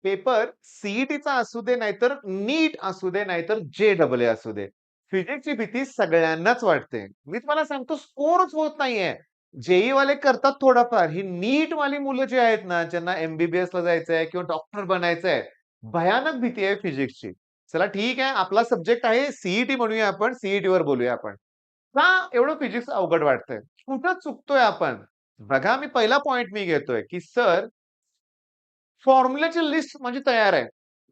Paper सीईटीचा असू दे, नाहीतर नीट असू दे, नाहीतर जे असू दे. फिजिक्सची भीती सगळ्यांनाच वाटते. मी तुम्हाला सांगतो स्कोरच होत नाहीये. जेईई वाले करतात थोडाफार. ही नीट वाली मुलं जी आहेत ना, ज्यांना एमबीबीएसला जायचंय किंवा डॉक्टर बनायचंय, भयानक भीती आहे फिजिक्सची. चला ठीक आहे, आपला सब्जेक्ट आहे सीईटी म्हणूया आपण, सीईटीवर बोलूया आपण. का एवढं फिजिक्स अवघड वाटतंय? कुठं चुकतोय आपण? बघा, मी पहिला पॉइंट घेतोय, की सर फॉर्म्युलाची लिस्ट माझी तयार आहे.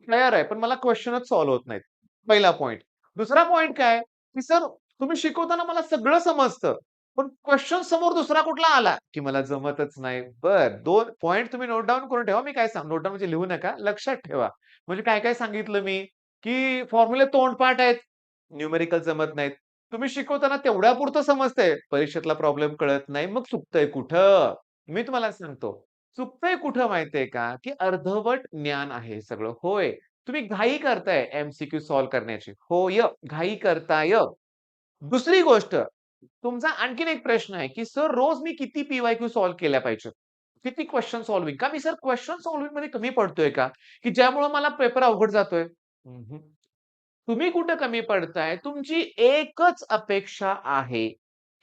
तयार आहे, पण मला क्वेशनच सॉल्व्ह होत नाहीत. पहिला पॉइंट. दुसरा पॉइंट काय, की सर तुम्ही शिकवताना मला सगळं समजतं. पण क्वेशन समोर दुसरा कुठला आला, की मला जमतच नाही. बरं, 2 पॉइंट तुम्ही नोट डाउन करून ठेवा. मी काय सांग नोट डाउन म्हणजे लिहू नका, लक्षात ठेवा. म्हणजे काय-काय सांगितलं मी, की फॉर्म्युले तोंडपाठ आहेत, न्यूमेरिकल जमत नाहीत. तुम्ही शिकवताना तेवढ्यापुरतं समजतंय, परीक्षेतला प्रॉब्लेम कळत नाही. मग चुकतंय कुठं? मी तुम्हाला सांगतो. चुकतंय कुठं माहितीये का, की अर्धवट ज्ञान आहे हे सगळं. होय, तुम्ही घाई करताय एमसीक्यू सॉल्व्ह करण्याची. होय, घाई करताय. दुसरी गोष्ट, तुमचा आणखीन एक प्रश्न आहे, की सर रोज मी किती पी-वाय-क्यू सॉल्व्ह केल्या पाहिजेत? किती क्वेशन सॉल्व्हिंग? का मी सर क्वेशन सॉल्व्हिंगमध्ये कमी पडतोय का? की ज्यामुळे मला पेपर अवघड जातोय? तुम्ही कुठे कमी पडताय? तुमची एकच अपेक्षा आहे,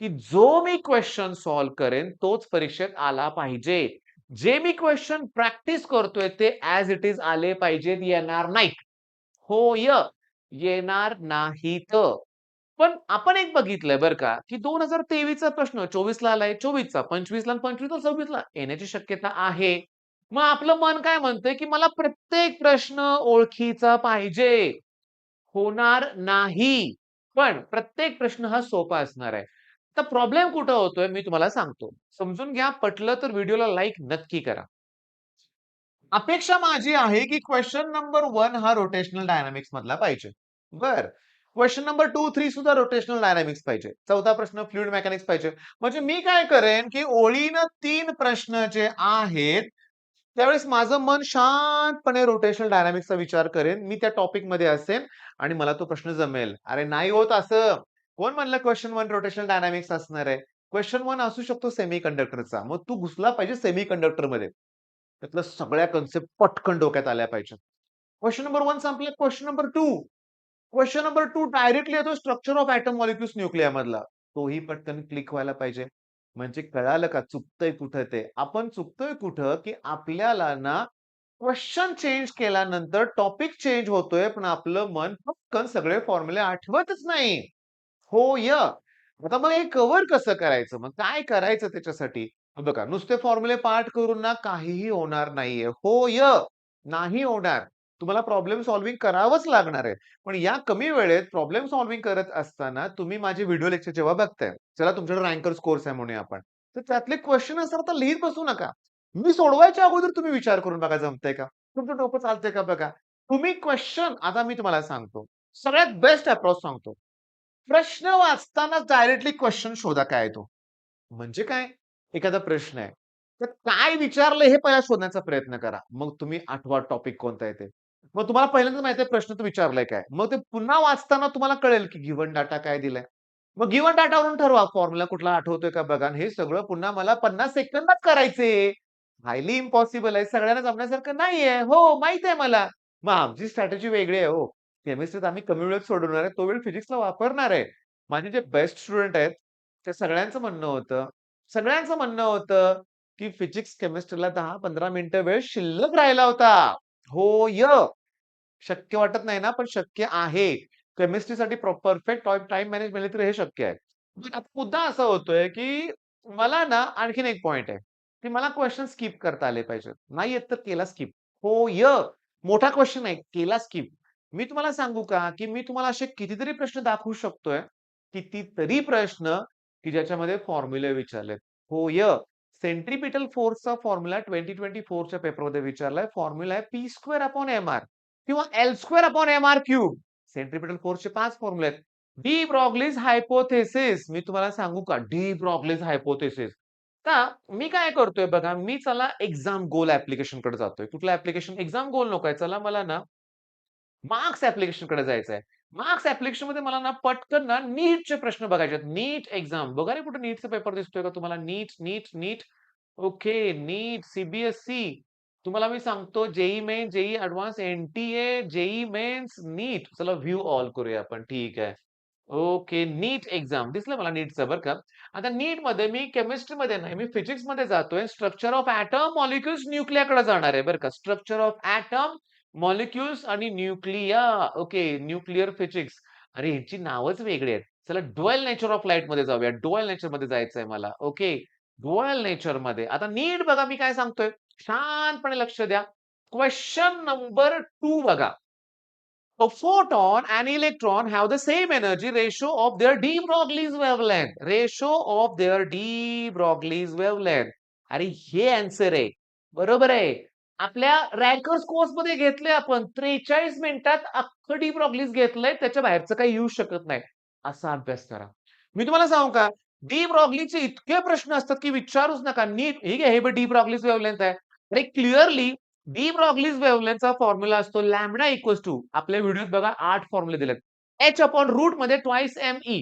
की जो मी क्वेशन सॉल्व्ह करेन तोच परीक्षेत आला पाहिजे. जे मी क्वेशन प्रॅक्टिस करतोय ते ॲज इट इज आले पाहिजेत, येणार नाहीत. होय, येणार नाहीत. पण आपण एक बघितलंय बरं का, की 2023 चा प्रश्न 24 ला आलाय, 24 चा 25 ला आणि 25 ला 26 ला येण्याची शक्यता आहे. मग आपलं मन काय म्हणतंय, की मला प्रत्येक प्रश्न ओळखीचा पाहिजे. होणार नाही. पण प्रत्येक प्रश्न हा सोपा असणार आहे. तर प्रॉब्लेम कुठं होतोय मी तुम्हाला सांगतो. समजून घ्या, पटलं तर व्हिडिओला लाइक नक्की करा. अपेक्षा माझी आहे, की क्वेशन नंबर 1 हा रोटेशनल डायनामिक्स मधला पाहिजे. बरं. क्वेशन नंबर 2, 3 सुद्धा रोटेशनल डायनामिक्स पाहिजे. चौथा प्रश्न फ्लुइड मेकॅनिक्स पाहिजे. म्हणजे मी काय करेन, की ओळीनं 3 प्रश्न जे आहेत, त्यावेळेस माझं मन शांतपणे रोटेशनल डायनामिक्सचा विचार करेन. मी त्या टॉपिकमध्ये असेन आणि मला तो प्रश्न जमेल. अरे नाही होत असं. कोण म्हणलं क्वेशन 1 रोटेशनल डायनामिक्स असणार आहे? क्वेशन 1 असू शकतो सेमीकंडक्टरचा. मग तू घुसला पाहिजे सेमीकंडक्टरमध्ये. त्यातल्या सगळ्या कन्सेप्ट पटकन डोक्यात आल्या पाहिजेत. क्वेशन नंबर 1 संपला. Question number 2. Question number 2 directly येतो स्ट्रक्चर ऑफ एटॉम मॉलिक्युल्स न्यूक्लियमधला. तोही पटकन क्लिक व्हायला पाहिजे. म्हणजे कळालं का चुकतंय कुठं ते? आपण चुकतोय कुठं, की आपल्याला ना क्वेशन चेंज केल्यानंतर टॉपिक चेंज होतोय, पण आपलं मन पटकन सगळे फॉर्म्युले आठवतच नाही. होय. आता मग हे कव्हर कसं करायचं? मग काय करायचं त्याच्यासाठी? बघा, नुसते फॉर्म्युले पाठ करून ना काहीही होणार नाहीये. होय, नाही होणार. तुम्हाला प्रॉब्लेम सॉल्व्हिंग करावंच लागणार आहे. पण या कमी वेळेत प्रॉब्लेम सॉल्व्हिंग करत असताना तुम्ही माझे व्हिडिओ लेक्चर जेव्हा बघताय, चला तुमच्याकडे रँकर्स कोर्स आहे म्हणूया आपण. तर त्यातले क्वेश्चन असतात तर लिहीत बसू नका. मी सोडवायच्या अगोदर तुम्ही विचार करून बघा जमतंय का? तुमचं डोकं चालतंय का बघा. तुम्ही क्वेश्चन आता मी तुम्हाला सांगतो. सगळ्यात बेस्ट अप्रोच सांगतो. प्रश्न वाचताना डायरेक्टली क्वेशन शोधा काय आहे तो. म्हणजे काय? एखादा प्रश्न आहे. तर काय विचारलंय हे पहिला शोधण्याचा प्रयत्न करा. मग तुम्ही आठवा टॉपिक कोणता आहे ते. मग तुम्हाला पहिल्यांदाच माहिती आहे प्रश्न तो विचारलाय काय. मग ते पुन्हा वाचताना तुम्हाला कळेल की गिव्हन डाटा काय दिलाय. मग गिव्हन डाटावरून ठरवा फॉर्म्युला कुठला आठवतोय का बघा आणि हे सगळं पुन्हा मला 50 सेकंदात करायचंय. हायली इम्पॉसिबल आहे. सगळ्यांना जमण्यासारखं नाहीये. हो, माहीत आहे मला. मग आमची स्ट्रॅटेजी वेगळी आहे हो. केमिस्ट्रीत आम्ही कमी वेळेत सोडवणार आहे. तो वेळ फिजिक्सला वापरणार आहे. माझे जे बेस्ट स्टुडंट आहेत, त्या सगळ्यांचं म्हणणं होतं, की फिजिक्स, केमिस्ट्रीला 10-15 मिनिटं वेळ शिल्लक राहिला होता. होय. शक्य वाटत नाही ना, पण शक्य आहे. केमिस्ट्रीसाठी परफेक्ट टाईम मॅनेज तर हे शक्य आहे. पण आता मुद्दा असा होतोय, की मला ना आणखीन एक पॉइंट आहे, की मला क्वेशन स्किप करता आले पाहिजेत. नाही येत तर केला स्किप. होय. मोठा क्वेशन आहे, केला स्किप. मी तुम्हाला सांगू का, की मी तुम्हाला असे कितीतरी प्रश्न दाखवू शकतोय. कितीतरी प्रश्न, की ज्याच्यामध्ये फॉर्म्युले विचारलेत. होय. सेंट्रिपिटल फोर्सचा फॉर्म्युला 2024 च्या पेपरमध्ये विचारलाय. फॉर्म्युला आहे पी स्क्वेअर अपॉन एम-आर किंवा L square upon M-R cube. Centripetal फोर्सचे 5 फॉर्म्युले आहेत. डी ब्रॉग्लीज हायपोथेसिस मी तुम्हाला सांगू का? De Broglie's hypothesis. का मी काय करतोय बघा, मी चला एक्झाम गोल ॲप्लिकेशनकडे जातोय. कुठलं ॲप्लिकेशन? एक्झाम गोल नकोय. चला मला ना मार्क्स ॲप्लिकेशनकडे जायचंय. मार्क्स ॲप्लिकेशनमध्ये मला ना पटकन ना नीटचे प्रश्न बघायचे आहेत. नीट एक्झाम. बघा रे कुठे नीटचा पेपर दिसतोय का तुम्हाला? नीट, नीट, नीट. ओके, नीट, सी तुम्हाला मी सांगतो JEE Main, JEE Advance, NTA, JEE Mains, NEET. चला व्ह्यू ऑल करूया आपण. ठीक आहे. ओके. NEET exam. दिसलं मला नीटचं बरं का. आता नीटमध्ये मी केमिस्ट्रीमध्ये नाही, मी फिजिक्समध्ये जातोय. स्ट्रक्चर ऑफ एटम, मॉलिक्युल्स, न्यूक्लियाकडे जाणार आहे बरं का. स्ट्रक्चर ऑफ एटम, मॉलिक्युल्स आणि न्यूक्लिया. ओके. Nuclear physics. अरे ह्यांची नावच वेगळी आहेत. चला ड्युअल नेचर ऑफ लाईटमध्ये जाऊया. ड्युअल नेचरमध्ये जायचंय मला. ओके. ड्युअल नेचरमध्ये. आता नीट बघा मी काय सांगतोय. शांतपणे लक्ष द्या. क्वेश्चन नंबर 2 बघा. A photon and electron have the same energy ratio of their de Broglie's wavelength. Ratio of their de Broglie's wavelength. अरे हे आन्सर आहे. बरोबर आहे. आपल्या रँकर्स कोर्समध्ये घेतलंय आपण. 43 मिनिटात अख्खं डी ब्रॉग्लीज घेतलंय. त्याच्या बाहेरचं काही येऊ शकत नाही. असा अभ्यास करा. मी तुम्हाला सांगू का? डी ब्रॉग्लीचे इतके प्रश्न असतात की विचारूच नका. नीट हे घ्या, हे डी ब्रॉग्लीज वेव्हलेंथ आहे. अरे क्लिअरली डी ब्रॉग्लीज वेव्हलेंथचा फॉर्म्युला असतो लॅम्बडा इक्वल्स टू आपल्या व्हिडिओत बघा 8 फॉर्म्युले दिलेत. एच अपॉन रूट मध्ये ट्वाइस एम ई.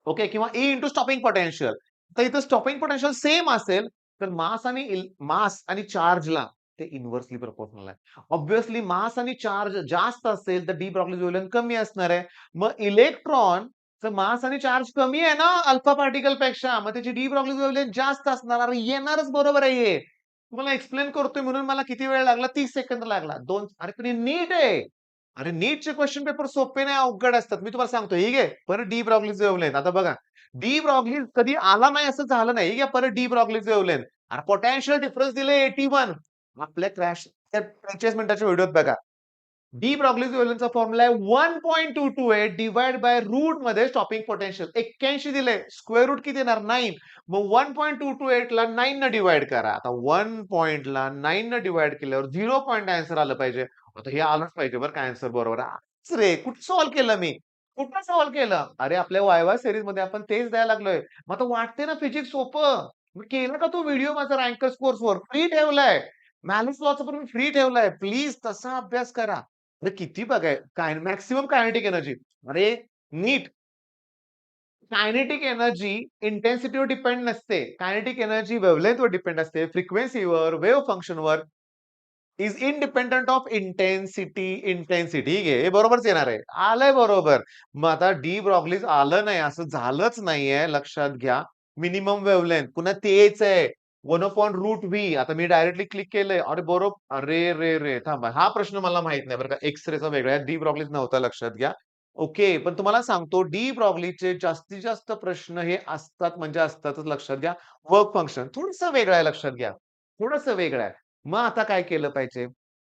ओके किंवा ई इंटू स्टॉपिंग पोटेन्शियल. तर इथं स्टॉपिंग पोटेन्शियल सेम असेल तर मास आणि चार्जला ते इन्व्हर्सली प्रोपोर्शनल आहे. ऑब्व्हियसली मास आणि चार्ज जास्त असेल तर डी ब्रॉग्लीज वेव्हलेंथ कमी असणार आहे. मग इलेक्ट्रॉन मास आणि चार्ज कमी आहे ना अल्फा पार्टिकल पेक्षा, मग त्याची डी ब्रॉग्लीज वेव्हलेंथ जास्त असणार. अरे येणारच बरोबर आहे हे. तुम्हाला एक्सप्लेन करतोय म्हणून मला किती वेळ लागला? 30 सेकंद लागला. 2 अरे पण हे नीट आहे. अरे नीटचे क्वेश्चन पेपर सोपे नाही अवघड असतात. मी तुम्हाला सांगतो हे घे परत डी ब्रॉग्लीज वेव्हलेंथ. आता बघा डी ब्रॉग्लीज कधी आला नाही असं झालं नाही. हे घ्या परत डी ब्रॉग्लीज वेव्हलेंथ. अरे पोटेन्शियल डिफरन्स दिले 81. आपल्या क्रॅश 45 मिनिटाच्या व्हिडिओत बघा. डी ब्रॉग्लीज वेव्हलेंथचा फॉर्म्युला आहे 1.228 डिवाइड बाय रूट मध्ये स्टॉपिंग पोटेन्शियल 81 दिले. स्क्वेअर रूट किती येणार? 9. मग 1.228 ला 9 न डिवाइड करा. आता 1 पॉइंटला 9 न डिवाइड केल्यावर 0 पॉइंट आन्सर आलं पाहिजे. आता हे आलंच पाहिजे बरं का आन्सर बरोबर. आज रे कुठं सॉल्व्ह केलं मी? कुठं सॉल्व्ह केलं? अरे आपल्या वायवा सीरीज मध्ये आपण तेच द्यायला लागलोय. मग आता वाटते ना फिजिक्स सोपं. मग केलं का तो व्हिडिओ माझा रँकर्स कोर्सवर फ्री ठेवलाय. मॅलिस लॉचा पण मी फ्री ठेवलाय. प्लीज तसा अभ्यास करा. अरे किती बघाय काय मॅक्सिमम कायनेटिक एनर्जी. अरे नीट कायनेटिक एनर्जी इंटेन्सिटीवर डिपेंड नसते. कायनेटिक एनर्जी वेव्हलेंथवर डिपेंड असते. फ्रिक्वेन्सीवर, वेव्ह फंक्शनवर is independent of intensity. Intensity हे बरोबरच येणार आहे. आलंय बरोबर. मग आता डी ब्रॉग्लीज आलं नाही असं झालंच नाहीये लक्षात घ्या. मिनिमम वेव्हलेंथ पुन्हा तेच आहे. 1/√V. आता मी डायरेक्टली क्लिक केलंय. अरे बरोबर. अरे रे रे थांबा. हा प्रश्न मला माहित नाही बरं का. एक्स-रेचा वेगळा आहे. डी ब्रॉग्लीज नव्हता लक्षात घ्या. ओके. पण तुम्हाला सांगतो डी ब्रॉग्लीचे जास्तीत जास्त प्रश्न हे असतात म्हणजे असतातच लक्षात घ्या. वर्क फंक्शन थोडंसं वेगळं आहे लक्षात घ्या. थोडंसं वेगळं आहे. मग आता काय केलं पाहिजे?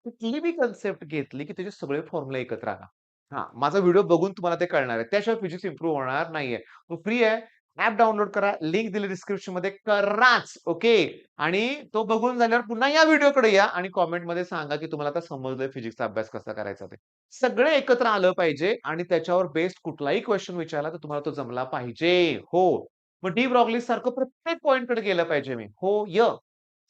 कुठली बी कन्सेप्ट घेतली, की त्याचे सगळे फॉर्म्युला एकत्र आणा. हां, माझा व्हिडिओ बघून तुम्हाला ते कळणार आहे. त्याशिवाय फिजिक्स इम्प्रूव्ह होणार नाहीये. तो फ्री आहे. ॲप डाउनलोड करा. लिंक दिली डिस्क्रिप्शनमध्ये कराच. ओके. आणि तो बघून झाल्यावर पुन्हा या व्हिडिओकडे या आणि कमेंटमध्ये सांगा, की तुम्हाला आता समजलंय फिजिक्सचा अभ्यास कसा करायचा ते. सगळे एकत्र आलं पाहिजे आणि त्याच्यावर बेस्ड कुठलाही क्वेशन विचारला तर तुम्हाला तो जमला पाहिजे. हो. मग डी ब्रॉग्ली सारखं प्रत्येक पॉइंटकडे गेलं पाहिजे मी. हो,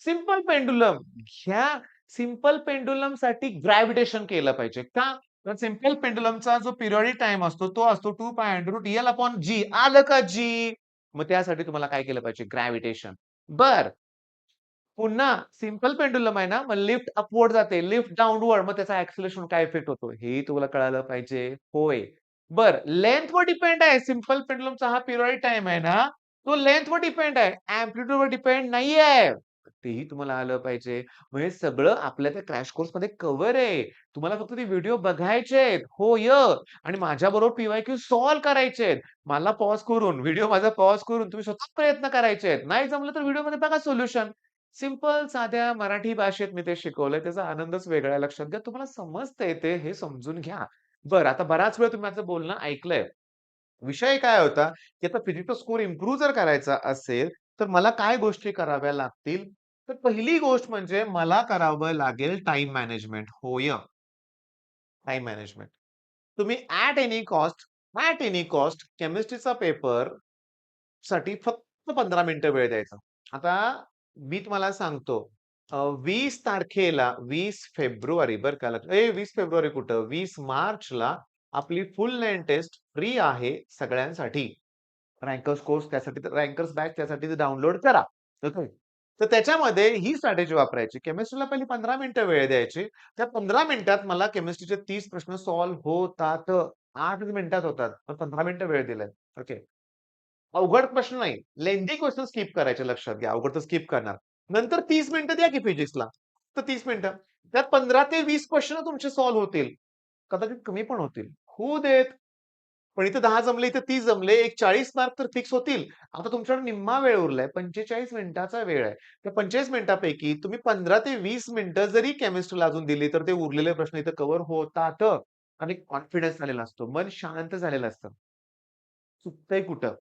सिंपल पेंडुलम. ह्या सिंपल पेंडुलमसाठी ग्रॅव्हिटेशन केलं पाहिजे. का? तर सिंपल पेंडुलमचा जो पिरियॉडिक टाईम असतो, तो असतो 2 pi under root L upon g. आलं का जी? मग त्यासाठी तुम्हाला काय केलं पाहिजे? ग्रॅव्हिटेशन. बरं. पुन्हा सिंपल पेंडुलम आहे ना, मग लिफ्ट अपवर्ड जाते, लिफ्ट डाउनवर्ड मग त्याचा ॲक्सेलरेशन काय इफेक्ट होतो? हेही तुम्हाला कळायला पाहिजे. होय. बरं लेंथवर डिपेंड आहे. सिंपल पेंडुलमचा हा पिरियॉडिक टाईम आहे ना, तो लेंथवर डिपेंड आहे. एम्प्लिट्यूडवर डिपेंड नाहीये. तेही तुम्हाला आलं पाहिजे. मग हे सगळं आपल्या त्या क्रॅश कोर्समध्ये कव्हर आहे. तुम्हाला फक्त ते व्हिडिओ बघायचेत. हो, आणि माझ्याबरोबर पी-वाय-क्यू सॉल्व्ह करायचेत. मला पॉज करून, व्हिडिओ माझा पॉज करून तुम्ही स्वतः प्रयत्न करायचेत. नाही जमलं तर व्हिडिओमध्ये बघा सोल्युशन. सिंपल साध्या मराठी भाषेत मी ते शिकवलंय. त्याचा आनंदच वेगळा आहे. लक्षात घ्या. तुम्हाला समजतंय ते हे समजून घ्या. बरं आता बराच वेळ तुम्ही माझं बोलणं ऐकलंय. विषय काय होता, की आता फिजिक्सचा स्कोर इम्प्रूव्ह जर करायचा असेल, तर मला काय गोष्टी कराव्या लागतील? तर पहिली गोष्ट म्हणजे मला करावं लागेल टाईम मॅनेजमेंट. होय, टाईम मॅनेजमेंट. तुम्ही ॲट एनी कॉस्ट केमिस्ट्रीचा पेपर साठी फक्त 15 मिनिटं वेळ द्यायचा. आता मी तुम्हाला सांगतो 20 तारखेला 20 फेब्रुवारी बरं का 20 फेब्रुवारी कुठं 20 मार्चला आपली फुल लेंथ टेस्ट फ्री आहे सगळ्यांसाठी. रँकर्स कोर्स त्यासाठी रँकर्स बॅच त्यासाठी डाउनलोड करा. ओके. तर त्याच्यामध्ये ही स्ट्रॅटेजी वापरायची. केमिस्ट्रीला पहिली 15 मिनिटं वेळ द्यायची. त्या 15 मिनिटात मला केमिस्ट्रीचे 30 प्रश्न सॉल्व्ह होतात. 8 मिनिटात होतात. पण 15 मिनिटं वेळ दिलाय. ओके. अवघड प्रश्न नाही. लेंथी क्वेशन स्किप करायचे लक्षात घ्या. अवघड तर स्किप करणार. नंतर 30 मिनिटं द्या की फिजिक्सला. तर 30 मिनिटं. त्यात 15 ते 20 क्वेशन तुमचे सॉल्व्ह होतील. कदाचित कमी पण होतील. होऊ देत. पण इथे 10 जमले, इथे 30 जमले. एक 40 मार्क तर फिक्स होतील. आता तुमच्याकडे निम्मा वेळ उरलाय. 45 मिनिटाचा वेळ आहे. त्या 45 मिनिटापैकी तुम्ही 15 ते 20 मिनिटं जरी केमिस्ट्रीला अजून दिली, तर ते उरलेले प्रश्न इथे कव्हर होतात. आणि कॉन्फिडन्स आलेला असतो. मन शांत झालेलं असतं. चुकतंय कुठं?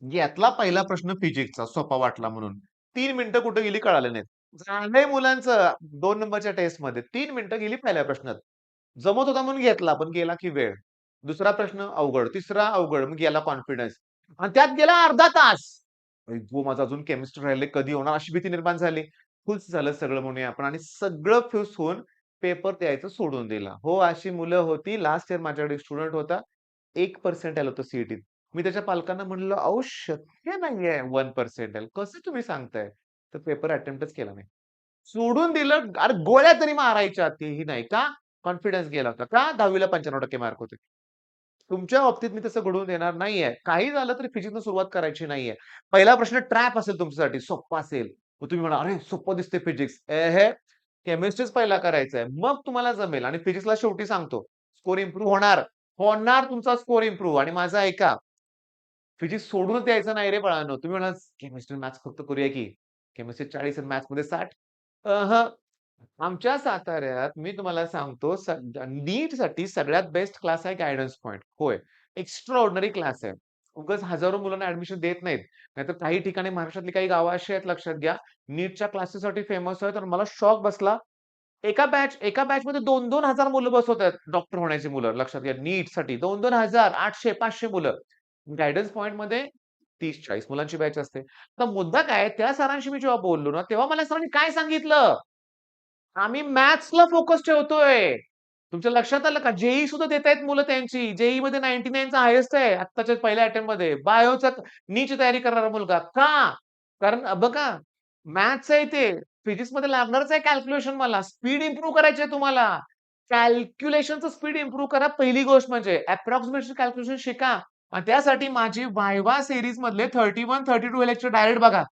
यातला पहिला प्रश्न फिजिक्सचा सोपा वाटला म्हणून. 3 मिनिटं कुठे गेली कळालं नाहीत. झालंय मुलांचं 2 नंबरच्या टेस्टमध्ये 3 मिनिटं गेली पहिल्या प्रश्नात. जमत होता म्हणून घेतला, पण गेला की वेळ. दुसरा प्रश्न अवघड, तिसरा अवघड, मग गेला कॉन्फिडन्स आणि त्यात गेला अर्धा तास. "अय्यो! माझं अजून केमिस्ट्री राहिलंय, कधी होणार?" अशी भीती निर्माण झाली. खुश झालं सगळं म्हणूया आपण आणि सगळं खुश होऊन पेपर द्यायचं सोडून दिला. हो, अशी मुलं होती. लास्ट इयर माझ्याकडे एक स्टुडंट होता. 1% आलं होतं सी मी त्याच्या पालकांना म्हणलं, "अहो शक्य नाहीये 1% कसं तुम्ही सांगताय?" तर पेपर अटेम्प्टच केला नाही. सोडून दिलं. अरे गोळ्या तरी मारायच्या तेही नाही. का? कॉन्फिडन्स गेला होता. का? 10वी ला 95% मार्क होते. तुमच्या बाबतीत मी तसं घडवून देणार नाहीये. काही झालं तरी फिजिक्सनं सुरुवात करायची नाहीये. पहिला प्रश्न ट्रॅप असेल तुमच्यासाठी, सोप्पा असेल. मग तुम्ही म्हणाल, "अरे सोप्पं दिसते फिजिक्स." एहे! केमिस्ट्रीच पहिला करायचा आहे. मग तुम्हाला जमेल आणि फिजिक्सला शेवटी सांगतो, स्कोर इम्प्रूव्ह होणार. होणार तुमचा स्कोर इम्प्रूव्ह आणि माझं ऐका, फिजिक्स सोडूनच द्यायचं नाही रे बाळांनो. तुम्ही म्हणाल, "केमिस्ट्री, मॅथ्स फक्त करूया की." केमिस्ट्री 40 आणि मॅथ्समध्ये 60. अहं. आमच्या साताऱ्यात मी तुम्हाला सांगतो नीटसाठी सगळ्यात बेस्ट क्लास आहे गाईडन्स पॉइंट. होय. एक्स्ट्रा ऑर्डिनरी क्लास आहे. उगाच हजारो मुलांना ॲडमिशन देत नाहीत. नाहीतर काही ठिकाणी महाराष्ट्रातली काही गावं अशी आहेत लक्षात घ्या, नीटच्या क्लासेससाठी फेमस आहेत. तर मला शॉक बसला. एका बॅचमध्ये 2-2 हजार मुलं बसवतायत डॉक्टर होण्याची मुलं लक्षात घ्या. नीटसाठी 2-2 हजार, 800-500 मुलं. गाईडन्स पॉइंटमध्ये 30-40 मुलांची बॅच असते. तर मुद्दा काय त्या सरांशी मी जेव्हा बोललो ना, तेव्हा मला सरांनी काय सांगितलं? आम्ही मॅथ्सला फोकस ठेवतोय. तुमच्या लक्षात आलं का? जे सुद्धा देतायत मुलं त्यांची. जे-ई-मध्ये 99 चा हायेस्ट आहे आत्ताच्या पहिल्या अटेम्प्टमध्ये. बायोचा नीटची तयारी करणारा मुलगा. का? कारण बघा मॅथ्स आहे ते. फिजिक्समध्ये लागणारच आहे कॅल्क्युलेशन मला. स्पीड इम्प्रूव्ह करायची आहे तुम्हाला. कॅल्क्युलेशनचं स्पीड इम्प्रूव्ह करा पहिली गोष्ट म्हणजे. अप्रॉक्सिमेशन कॅल्क्युलेशन शिका. आणि त्यासाठी माझी वायवा सीरीजमधले 31-32 लेक्चर डायरेक्ट बघा.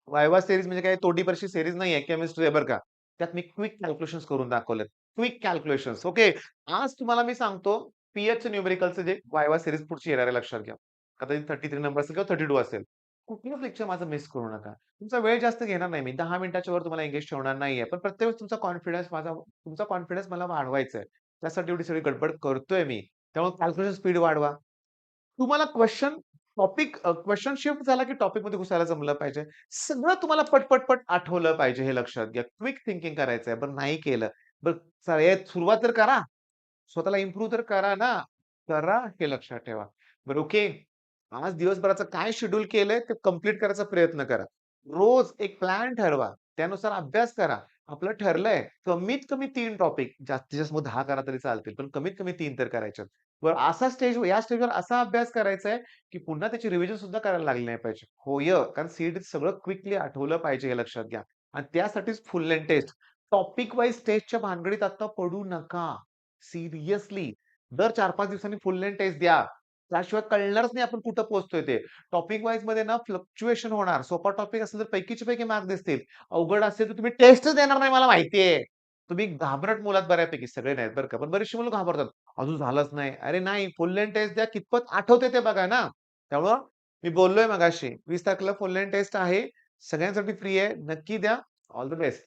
वायवा सीरीज म्हणजे काय तोंडीपारची सीरीज नाहीये. केमिस्ट्री आहे बरं का. त्यात मी क्विक कॅल्क्युलेशन्स करून दाखवलेत. Quick calculations okay. आज तुम्हाला मी सांगतो पीएचचं न्यूमेरिकलचं जे वायवा सीरीज पुढची येणार आहे लक्षात घ्या. कदाचित 33 नंबर असेल किंवा 32 असेल. कुठलंच लेक्चर माझं मिस करू नका. तुमचा वेळ जास्त घेणार नाही मी. 10 मिनिटाच्या वर तुम्हाला एंगेज ठेवणार नाहीये. पण प्रत्येक वेळेस तुमचा कॉन्फिडन्स मला वाढवायचा आहे. त्यासाठी एवढी सगळी गडबड करतोय मी. त्यामुळे कॅल्क्युलेशन स्पीड वाढवा. तुम्हाला क्वेशन शिफ्ट झाला की टॉपिकमध्ये घुसायला जमलं पाहिजे. सगळं तुम्हाला पट आठवलं पाहिजे हे लक्षात घ्या. क्विक थिंकिंग करायचंय. बरं नाही केलं. बरं सुरुवात तर करा. स्वतःला इम्प्रूव्ह तर करा ना. करा हे लक्षात ठेवा. बरं ओके. आज दिवसभराचं काय शेड्यूल केलंय ते कंप्लीट करायचा प्रयत्न करा. रोज एक प्लॅन ठरवा. त्यानुसार अभ्यास करा. आपलं ठरलंय कमीत कमी 3 टॉपिक जास्तीत जास्त मग 10 करा तरी चालतील. पण कमीत कमी 3 तर करायच्यात. बरं या स्टेजवर असा अभ्यास करायचा आहे, की पुन्हा त्याची रिव्हिजन सुद्धा करायला लागली नाही पाहिजे. होय, कारण सीईटीत सगळं क्विकली आठवलं पाहिजे हे लक्षात घ्या. आणि त्यासाठीच full length test. Topic wise टेस्टच्या भानगडीत आता पडू नका. सिरियसली. दर 4-5 दिवसांनी फुल लेंथ टेस्ट द्या. त्याशिवाय कळणारच नाही आपण कुठं पोहोचतोय ते. टॉपिक वाईज मध्ये ना फ्लक्च्युएशन होणार. सोपा टॉपिक असेल तर पैकीच्या पैकी मार्क दिसतील. अवघड असेल तर तुम्ही टेस्टच देणार नाही मला माहिती तुम्ही घाबरट मुलात बऱ्यापैकी सगळे नाहीत बरं का. पण बरीचशी मुलं घाबरतात. अजून झालंच नाही. अरे नाही, फुल लेंथ टेस्ट द्या. कितपत आठवते ते बघा ना. त्यामुळं मी बोललोय मगाशी 20 तारखेला फुल लेंथ टेस्ट आहे. सगळ्यांसाठी फ्री आहे. नक्की द्या. All the best.